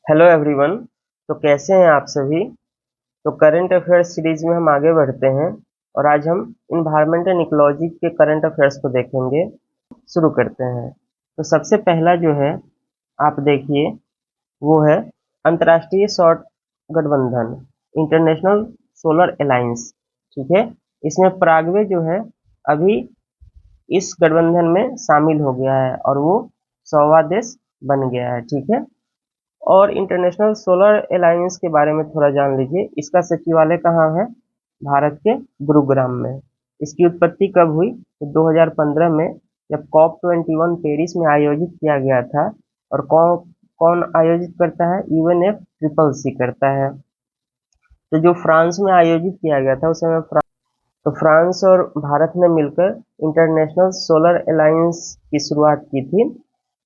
Hello everyone. तो कैसे हैं आप सभी। तो करंट अफेयर्स सीरीज में हम आगे बढ़ते हैं और आज हम इन्वायरमेंट एंड इकोलॉजी के करंट अफेयर्स को देखेंगे। शुरू करते हैं। तो सबसे पहला जो है, आप देखिए, वो है अंतर्राष्ट्रीय सौर गठबंधन, इंटरनेशनल सोलर अलायंस। ठीक है। इसमें पराग्वे जो है अभी इस गठबंधन में शामिल हो गया है और वो 100वां देश बन गया है। ठीक है। और इंटरनेशनल सोलर अलायंस के बारे में थोड़ा जान लीजिए। इसका सचिवालय कहाँ है? भारत के गुरुग्राम में। इसकी उत्पत्ति कब हुई? तो 2015 में, जब कॉप 21 पेरिस में आयोजित किया गया था। और कौन कौन आयोजित करता है? UNFCCC करता है। तो जो फ्रांस में आयोजित किया गया था उस समय तो फ्रांस और भारत ने मिलकर इंटरनेशनल सोलर अलायंस की शुरुआत की थी।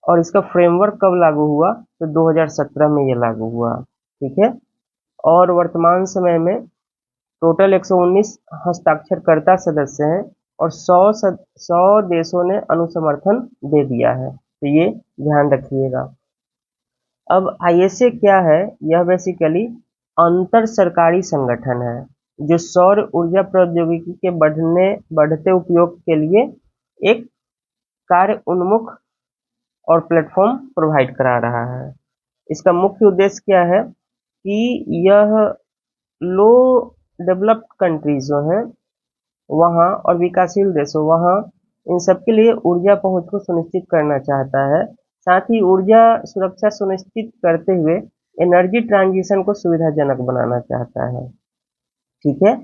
और इसका फ्रेमवर्क कब लागू हुआ? तो 2017 में ये लागू हुआ। ठीक है। और वर्तमान समय में टोटल 119 हस्ताक्षरकर्ता सदस्य हैं और 100 देशों ने अनुसमर्थन दे दिया है। तो ये ध्यान रखिएगा। अब ISA क्या है? यह बेसिकली अंतर सरकारी संगठन है जो सौर ऊर्जा प्रौद्योगिकी के बढ़ते उपयोग के लिए एक कार्य उन्मुख और प्लेटफॉर्म प्रोवाइड करा रहा है। इसका मुख्य उद्देश्य क्या है कि यह लो डेवलप्ड कंट्रीज जो हैं वहाँ और विकासशील देशों वहाँ, इन सबके लिए ऊर्जा पहुंच को सुनिश्चित करना चाहता है। साथ ही ऊर्जा सुरक्षा सुनिश्चित करते हुए एनर्जी ट्रांजिशन को सुविधाजनक बनाना चाहता है। ठीक है।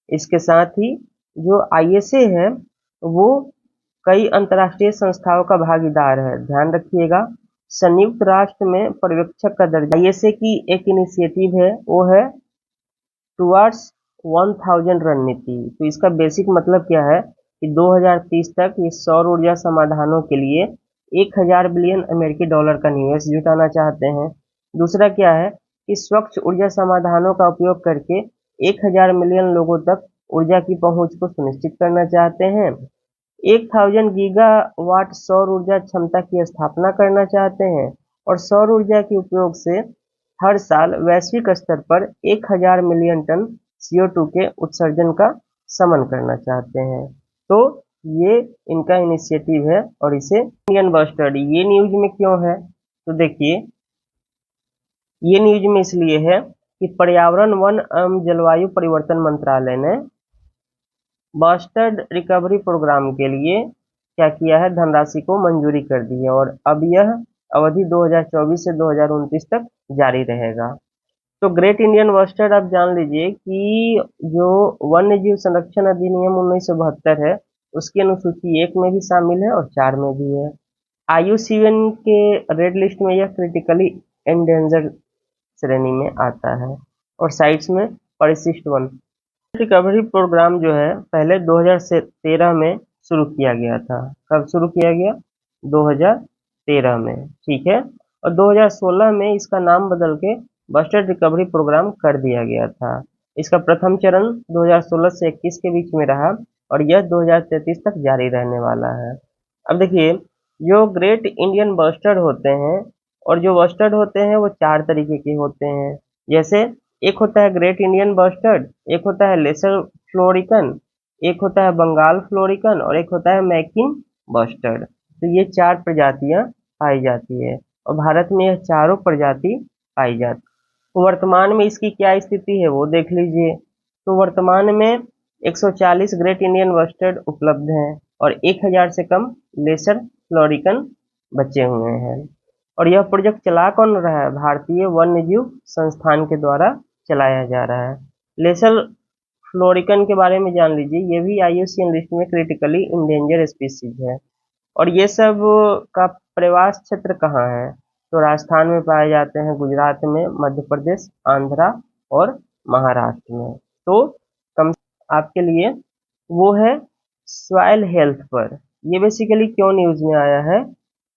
इसके साथ ही जो ISA है वो कई अंतर्राष्ट्रीय संस्थाओं का भागीदार है। ध्यान रखिएगा, संयुक्त राष्ट्र में पर्यवेक्षक का दर्जा। ISA की एक इनिशिएटिव है, वो है टुवर्ड्स 1000 रणनीति। तो इसका बेसिक मतलब क्या है कि 2030 तक ये सौर ऊर्जा समाधानों के लिए 1000 बिलियन अमेरिकी डॉलर का निवेश जुटाना चाहते हैं। दूसरा क्या है कि स्वच्छ ऊर्जा समाधानों का उपयोग करके 1000 मिलियन लोगों तक ऊर्जा की पहुंच को सुनिश्चित करना चाहते हैं। 1000 गीगावाट सौर ऊर्जा क्षमता की स्थापना करना चाहते हैं। और सौर ऊर्जा के उपयोग से हर साल वैश्विक स्तर पर 1000 मिलियन टन CO2 के उत्सर्जन का शमन करना चाहते हैं। तो ये इनका इनिशिएटिव है और इसे इंडियन बस्टर्ड ये न्यूज में क्यों है? तो देखिए, ये न्यूज में इसलिए है कि पर्यावरण, वन एवं जलवायु परिवर्तन मंत्रालय ने बस्टर्ड रिकवरी प्रोग्राम के लिए क्या किया है? धनराशि को मंजूरी कर दी है और अब यह अवधि 2024 से 2029 तक जारी रहेगा। तो ग्रेट इंडियन बस्टर्ड आप जान लीजिए कि जो वन्य जीव संरक्षण अधिनियम 1972 है उसकी अनुसूची 1 में भी शामिल है और 4 में भी है। IUCN के रेड लिस्ट में यह क्रिटिकली एंडेंजर्ड श्रेणी में आता है और साइट्स में परिशिष्ट वन। रिकवरी प्रोग्राम जो है पहले 2013 में शुरू किया गया था। कब शुरू किया गया? 2013 में। ठीक है। और 2016 में इसका नाम बदल के बस्टर्ड रिकवरी प्रोग्राम कर दिया गया था। इसका प्रथम चरण 2016 से 21 के बीच में रहा और यह 2033 तक जारी रहने वाला है। अब देखिए, जो ग्रेट इंडियन बस्टर्ड होते हैं और जो बस्टर्ड होते हैं वो 4 तरीके के होते हैं। जैसे एक होता है ग्रेट इंडियन बस्टर्ड, एक होता है लेसर फ्लोरिकन, एक होता है बंगाल फ्लोरिकन और एक होता है मैकिन बस्टर्ड। तो ये 4 प्रजातियां पाई जाती है और भारत में यह चारों प्रजाति पाई जाती है। तो वर्तमान में इसकी क्या स्थिति है वो देख लीजिए। तो वर्तमान में 140 ग्रेट इंडियन बस्टर्ड उपलब्ध हैं और 1000 से कम लेसर फ्लोरिकन बचे हुए हैं। और यह प्रोजेक्ट चला कौन रहा है? भारतीय वन्यजीव संस्थान के द्वारा चलाया जा रहा है। लेसर फ्लोरिकन के बारे में जान लीजिए, ये भी IUCN लिस्ट में क्रिटिकली इंडेंजर स्पीसीज है। और ये सब का प्रवास क्षेत्र कहाँ है? तो राजस्थान में पाए जाते हैं, गुजरात में, मध्य प्रदेश, आंध्रा और महाराष्ट्र में। तो कम आपके लिए वो है सॉइल हेल्थ पर। ये बेसिकली क्यों न्यूज में आया है?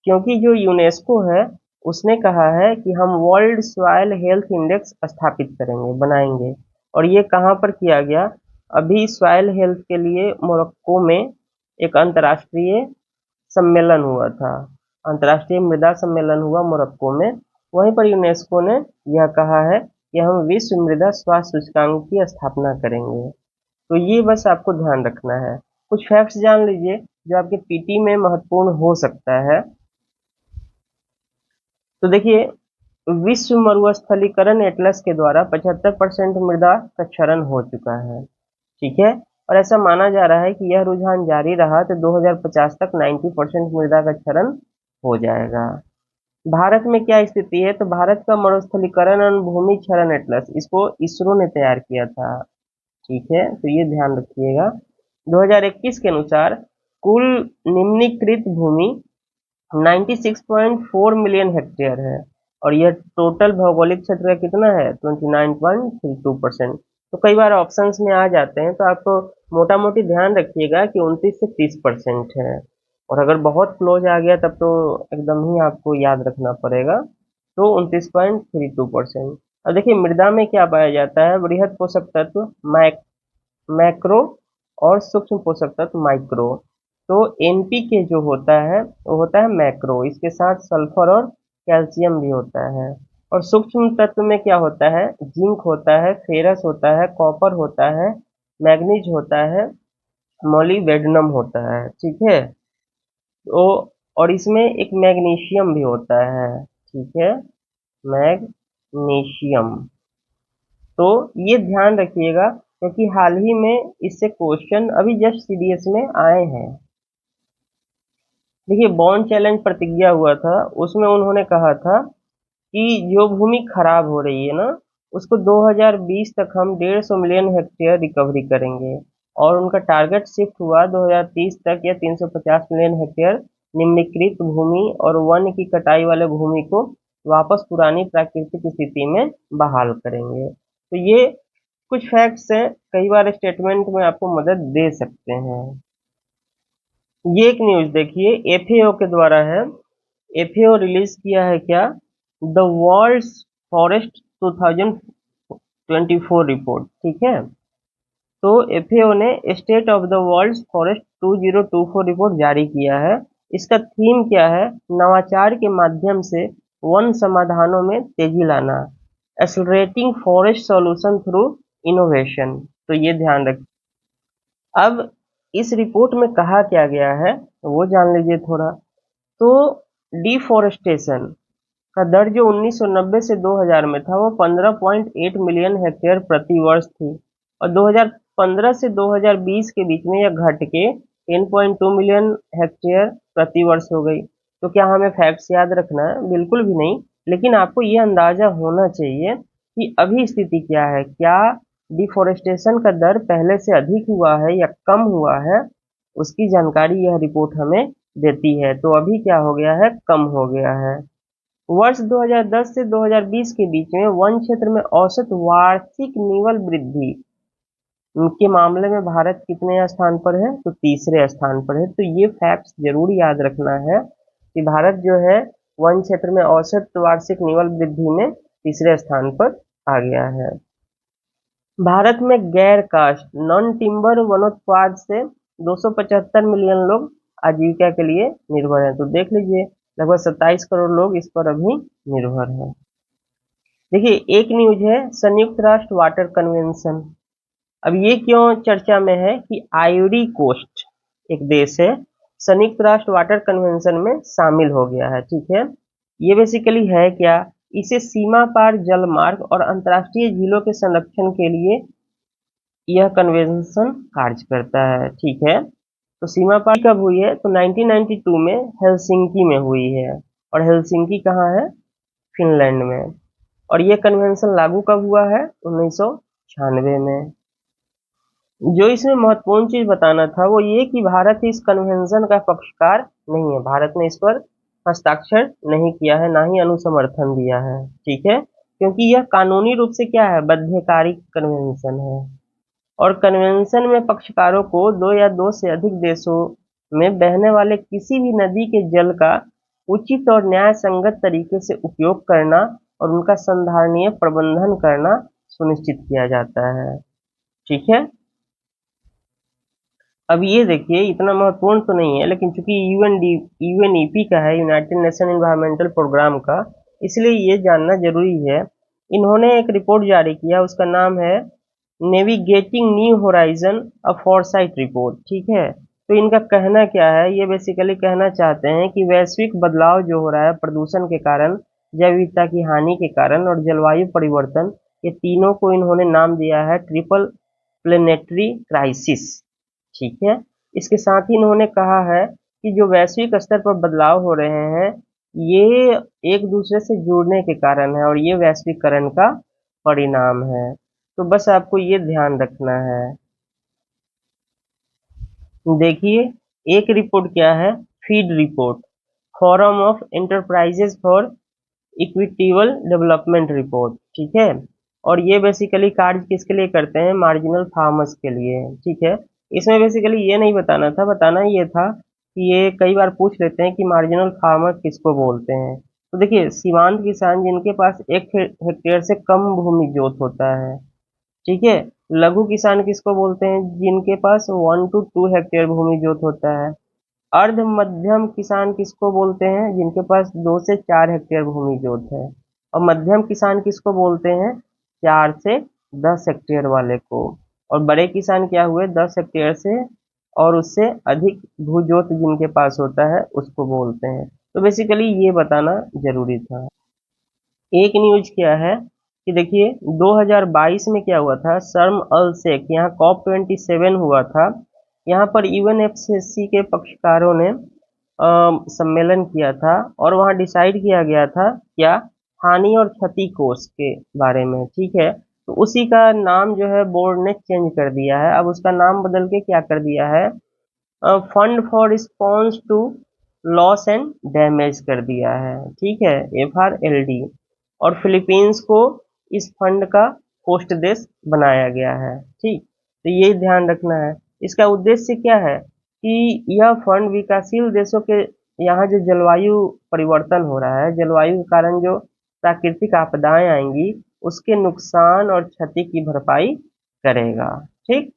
क्योंकि जो यूनेस्को है उसने कहा है कि हम वर्ल्ड सॉइल हेल्थ इंडेक्स स्थापित करेंगे, बनाएंगे। और ये कहाँ पर किया गया? अभी सॉइल हेल्थ के लिए मोरक्को में एक अंतर्राष्ट्रीय सम्मेलन हुआ था। अंतर्राष्ट्रीय मृदा सम्मेलन हुआ मोरक्को में वहीं पर यूनेस्को ने यह कहा है कि हम विश्व मृदा स्वास्थ्य सूचकांक की स्थापना करेंगे। तो ये बस आपको ध्यान रखना है। कुछ फैक्ट्स जान लीजिए जो आपके पीटी में महत्वपूर्ण हो सकता है। तो देखिए, विश्व मरुस्थलीकरण एटलस के द्वारा 75% मृदा का क्षरण हो चुका है। ठीक है, और ऐसा माना जा रहा है कि यह रुझान जारी रहा तो 2050 तक 90% मृदा का क्षरण हो जाएगा। भारत में क्या स्थिति है? तो भारत का मरुस्थलीकरण और भूमि क्षरण एटलस, इसको इसरो ने तैयार किया था। ठीक है, तो ये ध्यान रखिएगा। 2021 के अनुसार कुल निम्नीकृत भूमि 96.4 मिलियन हेक्टेयर है, और यह टोटल भौगोलिक क्षेत्र का कितना है? 29.32%। तो कई बार ऑप्शंस में आ जाते हैं, तो आपको मोटा मोटी ध्यान रखिएगा कि 29 से 30% है, और अगर बहुत क्लोज आ गया तब तो एकदम ही आपको याद रखना पड़ेगा। तो 29.32%। अब देखिए, मृदा में क्या पाया जाता है? बृहद पोषक तत्व मैक्रो और सूक्ष्म पोषक तत्व माइक्रो। तो एनपीके जो होता है वो होता है मैक्रो, इसके साथ सल्फर और कैल्शियम भी होता है। और सूक्ष्म तत्व में क्या होता है? जिंक होता है, फेरस होता है, कॉपर होता है, मैग्नीज होता है, मॉलिबेडनम होता है। ठीक है, तो और इसमें एक मैग्नीशियम भी होता है। ठीक है, मैग्नीशियम। तो ये ध्यान रखिएगा, क्योंकि हाल ही में इससे क्वेश्चन अभी जस्ट सीडीएस में आए हैं। देखिए, बॉन्ड चैलेंज प्रतिज्ञा हुआ था, उसमें उन्होंने कहा था कि जो भूमि खराब हो रही है ना, उसको 2020 तक हम 150 मिलियन हेक्टेयर रिकवरी करेंगे, और उनका टारगेट शिफ्ट हुआ 2030 तक या 350 मिलियन हेक्टेयर निम्नीकृत भूमि और वन की कटाई वाले भूमि को वापस पुरानी प्राकृतिक स्थिति में बहाल करेंगे। तो ये कुछ फैक्ट्स हैं, कई बार स्टेटमेंट में आपको मदद दे सकते हैं। ये एक न्यूज देखिए, एफएओ के द्वारा है। एफएओ रिलीज किया है क्या? The world's forest 2024 report. ठीक है, तो एफएओ ने state of the world's forest 2024 report जारी किया है। इसका थीम क्या है? नवाचार के माध्यम से वन समाधानों में तेजी लाना, accelerating forest solution through innovation. तो ये ध्यान रखिए। अब इस रिपोर्ट में कहा क्या गया है वो जान लीजिए थोड़ा। तो डिफोरेस्टेशन का दर जो 1990 से 2000 में था वो 15.8 मिलियन हेक्टेयर प्रति वर्ष थी, और 2015 से 2020 के बीच में यह घट के 10.2 मिलियन हेक्टेयर प्रति वर्ष हो गई। तो क्या हमें फैक्ट्स याद रखना है? बिल्कुल भी नहीं, लेकिन आपको यह अंदाजा होना चाहिए कि अभी स्थिति क्या है, क्या डिफोरेस्टेशन का दर पहले से अधिक हुआ है या कम हुआ है, उसकी जानकारी यह रिपोर्ट हमें देती है। तो अभी क्या हो गया है? कम हो गया है। वर्ष 2010 से 2020 के बीच में वन क्षेत्र में औसत वार्षिक निवल वृद्धि के मामले में भारत कितने स्थान पर है? तो तीसरे स्थान पर है। तो ये फैक्ट्स जरूर याद रखना है कि भारत जो है वन क्षेत्र में औसत वार्षिक निवल वृद्धि में तीसरे स्थान पर आ गया है। भारत में गैर कास्ट नॉन टिम्बर वनोत्पाद से 275 मिलियन लोग आजीविका के लिए निर्भर हैं। तो देख लीजिए, लगभग 27 करोड़ लोग इस पर अभी निर्भर हैं। देखिए, एक न्यूज है संयुक्त राष्ट्र वाटर कन्वेंशन। अब ये क्यों चर्चा में है कि आइवरी कोस्ट एक देश है, संयुक्त राष्ट्र वाटर कन्वेंशन में शामिल हो गया है। ठीक है, ये बेसिकली है क्या? इसे सीमा पार जल मार्ग और अंतर्राष्ट्रीय झीलों के संरक्षण के लिए यह कन्वेंशन कार्य करता है। ठीक है, तो सीमा पार कब हुई है? तो 1992 में हेलसिंकी में हुई है, और हेलसिंकी कहाँ है? फिनलैंड में। और ये कन्वेंशन लागू कब हुआ है? 1996 में। जो इसमें महत्वपूर्ण चीज बताना था वो ये कि भारत इस कन्वेंशन का पक्षकार नहीं है, भारत ने इस पर हस्ताक्षर नहीं किया है, ना ही अनुसमर्थन दिया है। ठीक है, क्योंकि यह कानूनी रूप से क्या है? बाध्यकारी कन्वेंशन है, और कन्वेंशन में पक्षकारों को दो या दो से अधिक देशों में बहने वाले किसी भी नदी के जल का उचित और न्याय संगत तरीके से उपयोग करना और उनका संधारणीय प्रबंधन करना सुनिश्चित किया जाता है। ठीक है, अब ये देखिए, इतना महत्वपूर्ण तो नहीं है, लेकिन चूंकि यूएनईपी का है, यूनाइटेड नेशन एनवायरमेंटल प्रोग्राम का, इसलिए ये जानना जरूरी है। इन्होंने एक रिपोर्ट जारी किया, उसका नाम है नेविगेटिंग न्यू होराइजन अ फॉरसाइट रिपोर्ट। ठीक है, तो इनका कहना क्या है, ये बेसिकली कहना चाहते हैं कि वैश्विक बदलाव जो हो रहा है प्रदूषण के कारण, जैव विविधता की हानि के कारण और जलवायु परिवर्तन, ये तीनों को इन्होंने नाम दिया है ट्रिपल प्लेनेटरी क्राइसिस। ठीक है, इसके साथ ही इन्होंने कहा है कि जो वैश्विक स्तर पर बदलाव हो रहे हैं ये एक दूसरे से जुड़ने के कारण है और ये वैश्वीकरण का परिणाम है। तो बस आपको ये ध्यान रखना है। देखिए, एक रिपोर्ट क्या है, feed report, forum of enterprises for equitable development report. ठीक है, और ये बेसिकली कार्य किसके लिए करते हैं, मार्जिनल फार्मर्स के लिए। ठीक है, इसमें बेसिकली ये नहीं बताना था, बताना ये था कि ये कई बार पूछ लेते हैं कि मार्जिनल फार्मर किसको बोलते हैं। तो देखिए, सीमांत किसान जिनके पास 1 हेक्टेयर से कम भूमि जोत होता है। ठीक है, लघु किसान किसको बोलते हैं, जिनके पास 1 to 2 हेक्टेयर भूमि जोत होता है। अर्ध मध्यम किसान किसको बोलते हैं, जिनके पास 2 से 4 हेक्टेयर भूमि जोत है। और मध्यम किसान किसको बोलते हैं, 4 से 10 हेक्टेयर वाले को। और बड़े किसान क्या हुए, 10 हेक्टेयर से और उससे अधिक भूजोत जिनके पास होता है उसको बोलते हैं। तो बेसिकली ये बताना जरूरी था। एक न्यूज क्या है कि देखिए, 2022 में क्या हुआ था, शर्म अल शेख, यहाँ COP27 हुआ था। यहाँ पर यूएनएफसीसी के पक्षकारों ने सम्मेलन किया था और वहाँ डिसाइड किया गया था क्या, हानि और क्षति कोष के बारे में। ठीक है, तो उसी का नाम जो है बोर्ड ने चेंज कर दिया है। अब उसका नाम बदल के क्या कर दिया है, fund for response to loss and damage कर दिया है। ठीक है, FRLD। और फिलीपींस को इस फंड का होस्ट देश बनाया गया है। ठीक, तो ये ध्यान रखना है। इसका उद्देश्य क्या है कि यह फंड विकासशील देशों के यहाँ जो जलवायु परिवर्तन हो रहा है, जलवायु के कारण जो प्राकृतिक आपदाएं आएंगी उसके नुकसान और क्षति की भरपाई करेगा। ठीक,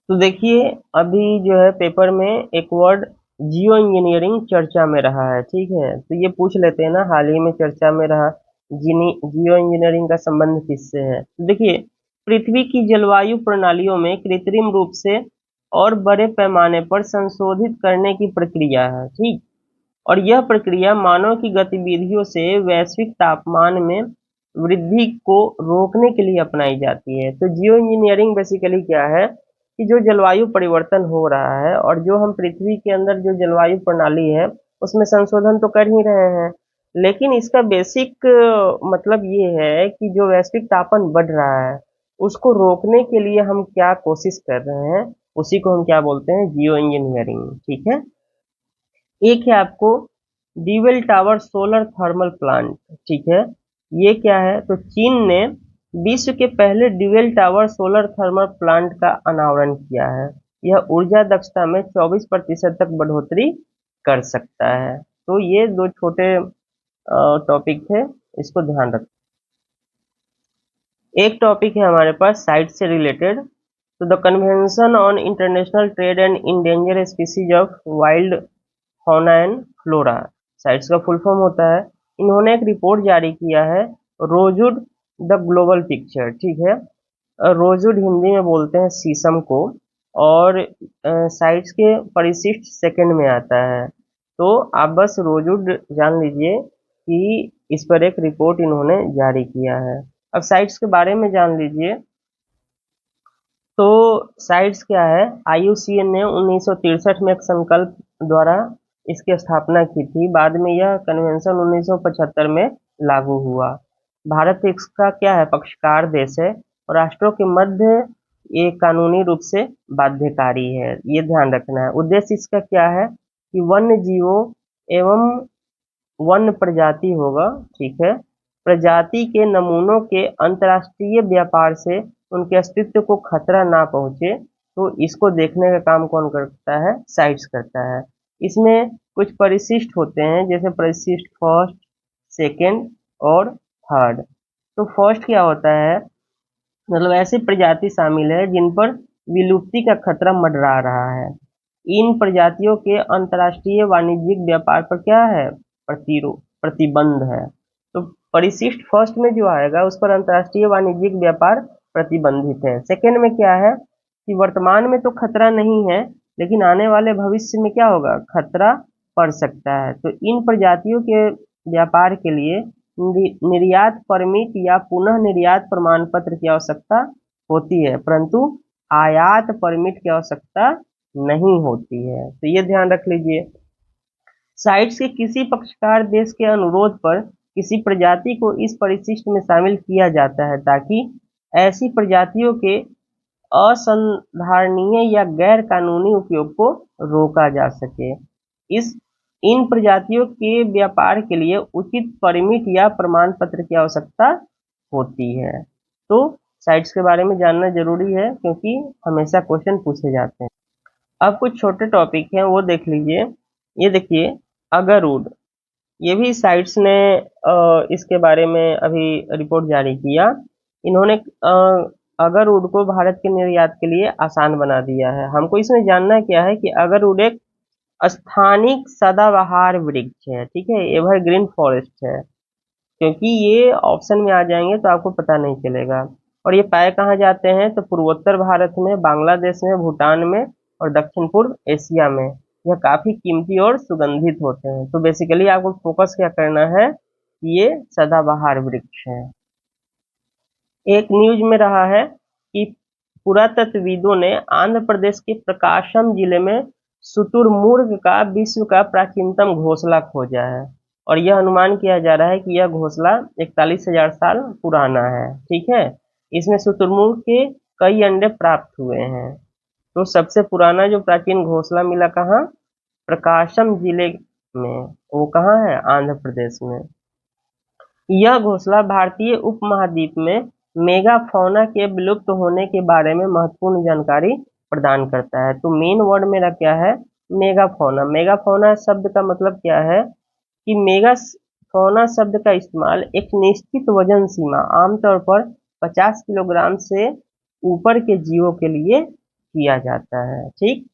तो देखिए, अभी जो है पेपर में एक वर्ड जियो इंजीनियरिंग चर्चा में रहा है। ठीक है, तो ये पूछ लेते हैं ना, हाल ही में चर्चा में रहा जियो इंजीनियरिंग का संबंध किससे है। तो देखिए, पृथ्वी की जलवायु प्रणालियों में कृत्रिम रूप से और बड़े पैमाने पर संशोधित करने की प्रक्रिया है। ठीक, और यह प्रक्रिया मानव की गतिविधियों से वैश्विक तापमान में वृद्धि को रोकने के लिए अपनाई जाती है। तो जियो इंजीनियरिंग बेसिकली क्या है कि जो जलवायु परिवर्तन हो रहा है और जो हम पृथ्वी के अंदर जो जलवायु प्रणाली है उसमें संशोधन तो कर ही रहे हैं, लेकिन इसका बेसिक मतलब ये है कि जो वैश्विक तापमान बढ़ रहा है उसको रोकने के लिए हम क्या कोशिश कर रहे हैं, उसी को हम क्या बोलते हैं, जियो इंजीनियरिंग। ठीक है, एक है आपको ड्यूवेल टावर सोलर थर्मल प्लांट। ठीक है, ये क्या है, तो चीन ने विश्व के पहले ड्यूवेल टावर सोलर थर्मल प्लांट का अनावरण किया है। यह ऊर्जा दक्षता में 24% तक बढ़ोतरी कर सकता है। तो ये दो छोटे टॉपिक थे, इसको ध्यान रखें। एक टॉपिक है हमारे पास साइट से रिलेटेड, तो the convention on international trade and endangered species of wild fauna and flora, CITES का फुल फॉर्म होता है। इन्होंने एक रिपोर्ट जारी किया है, रोजवुड द ग्लोबल पिक्चर। ठीक है, रोजवुड हिंदी में बोलते हैं शीशम को, और साइट्स के परिशिष्ट सेकंड में आता है। तो आप बस रोजवुड जान लीजिए कि इस पर एक रिपोर्ट इन्होंने जारी किया है। अब साइट्स के बारे में जान लीजिए। तो साइट्स क्या है, IUCN ने 1963 में एक संकल्प द्वारा इसकी स्थापना की थी। बाद में यह कन्वेंशन 1975 में लागू हुआ। भारत इसका क्या है, पक्षकार देश है और राष्ट्रों के मध्य ये कानूनी रूप से बाध्यकारी है, ये ध्यान रखना है। उद्देश्य इसका क्या है कि वन्य जीवों एवं वन्य प्रजाति होगा। ठीक है, प्रजाति के नमूनों के अंतर्राष्ट्रीय व्यापार से उनके अस्तित्व को खतरा ना पहुंचे, तो इसको देखने का काम कौन करता है, साइट्स करता है। इसमें कुछ परिशिष्ट होते हैं, जैसे परिशिष्ट फर्स्ट, सेकंड और थर्ड। तो फर्स्ट क्या होता है, मतलब ऐसी प्रजाति शामिल है जिन पर विलुप्ति का खतरा मंडरा रहा है। इन प्रजातियों के अंतर्राष्ट्रीय वाणिज्यिक व्यापार पर क्या है, प्रतिबंध है। तो परिशिष्ट फर्स्ट में जो आएगा उस पर अंतर्राष्ट्रीय वाणिज्यिक व्यापार प्रतिबंधित है। सेकेंड में क्या है कि वर्तमान में तो खतरा नहीं है, लेकिन आने वाले भविष्य में क्या होगा, खतरा पड़ सकता है। तो इन प्रजातियों के व्यापार के लिए निर्यात परमिट या पुनः निर्यात प्रमाण पत्र की आवश्यकता होती है, परंतु आयात परमिट की आवश्यकता नहीं होती है। तो ये ध्यान रख लीजिए। साइट्स के किसी पक्षकार देश के अनुरोध पर किसी प्रजाति को इस परिशिष्ट में शामिल किया जाता है ताकि ऐसी प्रजातियों के असंधारणीय या गैर कानूनी उपयोग को रोका जा सके। इन प्रजातियों के व्यापार के लिए उचित परमिट या प्रमाण पत्र की आवश्यकता होती है। तो साइट्स के बारे में जानना जरूरी है क्योंकि हमेशा क्वेश्चन पूछे जाते हैं। अब कुछ छोटे टॉपिक हैं वो देख लीजिए। ये देखिए अगरवुड, ये भी साइट्स ने इसके बारे में अभी रिपोर्ट जारी किया। इन्होंने अगरवुड को भारत के निर्यात के लिए आसान बना दिया है। हमको इसमें जानना क्या है कि अगरवुड एक स्थानिक सदाबहार वृक्ष है, ठीक है, एवरग्रीन फॉरेस्ट है। क्योंकि ये ऑप्शन में आ जाएंगे तो आपको पता नहीं चलेगा। और ये पाए कहाँ जाते हैं, तो पूर्वोत्तर भारत में, बांग्लादेश में, भूटान में और दक्षिण पूर्व एशिया में। यह काफी कीमती और सुगंधित होते हैं। तो बेसिकली आपको फोकस क्या करना है, ये सदाबहार वृक्ष है। एक न्यूज में रहा है कि पुरातत्वविदों ने आंध्र प्रदेश के प्रकाशम जिले में शुतुरमुर्ग का विश्व का प्राचीनतम घोंसला खोजा है। और यह अनुमान किया जा रहा है कि यह घोंसला 41,000 साल पुराना है, ठीक है। इसमें शुतुरमुर्ग के कई अंडे प्राप्त हुए हैं। तो सबसे पुराना जो प्राचीन घोंसला मिला कहाँ, प्रकाशम जिले में, वो कहाँ है, आंध्र प्रदेश में। यह घोंसला भारतीय उपमहाद्वीप में मेगाफौना के विलुप्त होने के बारे में महत्वपूर्ण जानकारी प्रदान करता है। तो मेन वर्ड मेरा क्या है, मेगाफौना। मेगाफौना शब्द का मतलब क्या है कि मेगाफौना शब्द का इस्तेमाल एक निश्चित वजन सीमा, आमतौर पर 50 किलोग्राम से ऊपर के जीवों के लिए किया जाता है, ठीक।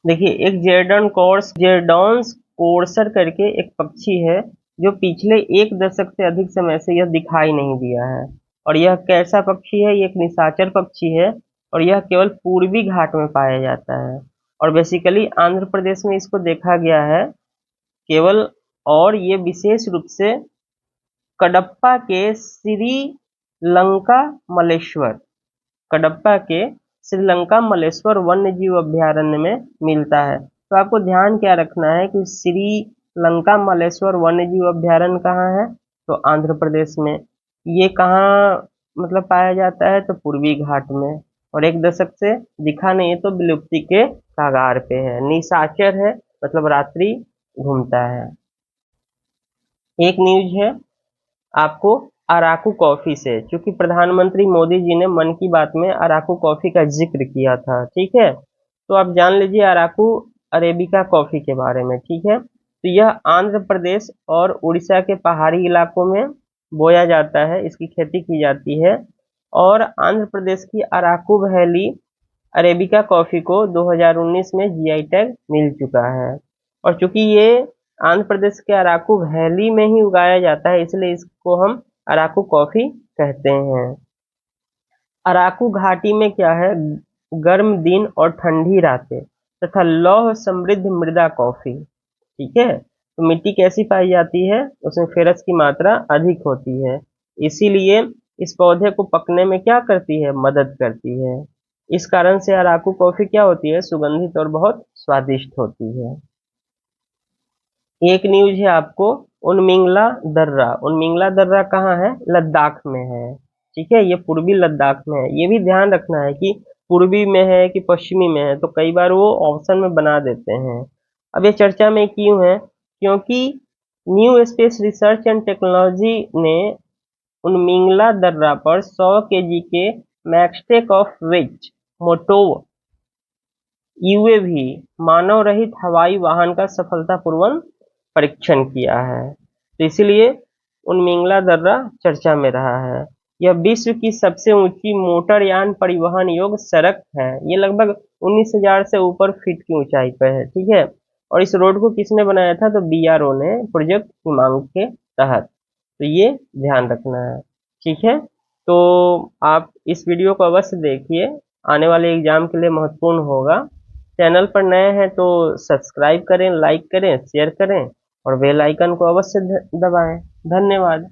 देखिए एक जेरडॉन्स कोर्सर करके एक पक्षी है जो पिछले 1 दशक से अधिक समय से यह दिखाई नहीं दिया है। और यह कैसा पक्षी है, ये एक निशाचर पक्षी है और यह केवल पूर्वी घाट में पाया जाता है। और बेसिकली आंध्र प्रदेश में इसको देखा गया है केवल, और ये विशेष रूप से कडप्पा के श्रीलंका मलेश्वर वन्य जीव अभयारण्य में मिलता है। तो आपको ध्यान क्या रखना है कि श्रीलंका मलेश्वर वन्य जीव अभयारण्य कहाँ है, तो आंध्र प्रदेश में। ये कहाँ मतलब पाया जाता है, तो पूर्वी घाट में। और 1 दशक से दिखा नहीं है, तो विलुप्ति के कगार पे है। निशाचर है, मतलब रात्रि घूमता है। एक न्यूज है आपको अराकू कॉफी से, क्योंकि प्रधानमंत्री मोदी जी ने मन की बात में अराकू कॉफी का जिक्र किया था, ठीक है। तो आप जान लीजिए अराकू अरेबिका कॉफी के बारे में, ठीक है। तो यह आंध्र प्रदेश और उड़ीसा के पहाड़ी इलाकों में बोया जाता है, इसकी खेती की जाती है। और आंध्र प्रदेश की अराकू वैली अरेबिका कॉफी को 2019 में जीआई टैग मिल चुका है। और चूंकि ये आंध्र प्रदेश के अराकू वैली में ही उगाया जाता है, इसलिए इसको हम अराकू कॉफी कहते हैं। अराकू घाटी में क्या है, गर्म दिन और ठंडी रातें तथा लौह समृद्ध मृदा कॉफी, ठीक है। तो मिट्टी कैसी पाई जाती है, उसमें फेरस की मात्रा अधिक होती है, इसीलिए इस पौधे को पकने में क्या करती है, मदद करती है। इस कारण से अराकू कॉफी क्या होती है, सुगंधित और बहुत स्वादिष्ट होती है। एक न्यूज है आपको उनमिंगला दर्रा कहाँ है, लद्दाख में है, ठीक है। ये पूर्वी लद्दाख में है। ये भी ध्यान रखना है कि पूर्वी में है कि पश्चिमी में है, तो कई बार वो ऑप्शन में बना देते हैं। अब ये चर्चा में क्यों है, क्योंकि new space research and technology ने उनमिंगला दर्रा पर 100 kg के मैक्सटेक ऑफ वेज मोटोव यूएवी मानव रहित हवाई वाहन का सफलतापूर्वक परीक्षण किया है। तो इसीलिए उनमिंगला दर्रा चर्चा में रहा है। यह विश्व की सबसे ऊंची मोटरयान परिवहन योग्य सड़क है। ये लगभग 19,000 से ऊपर फीट की ऊंचाई पर है, ठीक है। और इस रोड को किसने बनाया था, तो बीआरओ ने, प्रोजेक्ट की मांग के तहत। तो ये ध्यान रखना है, ठीक है। तो आप इस वीडियो को अवश्य देखिए, आने वाले एग्जाम के लिए महत्वपूर्ण होगा। चैनल पर नए हैं तो सब्सक्राइब करें, लाइक करें, शेयर करें और बेल आइकन को अवश्य दबाएं। धन्यवाद।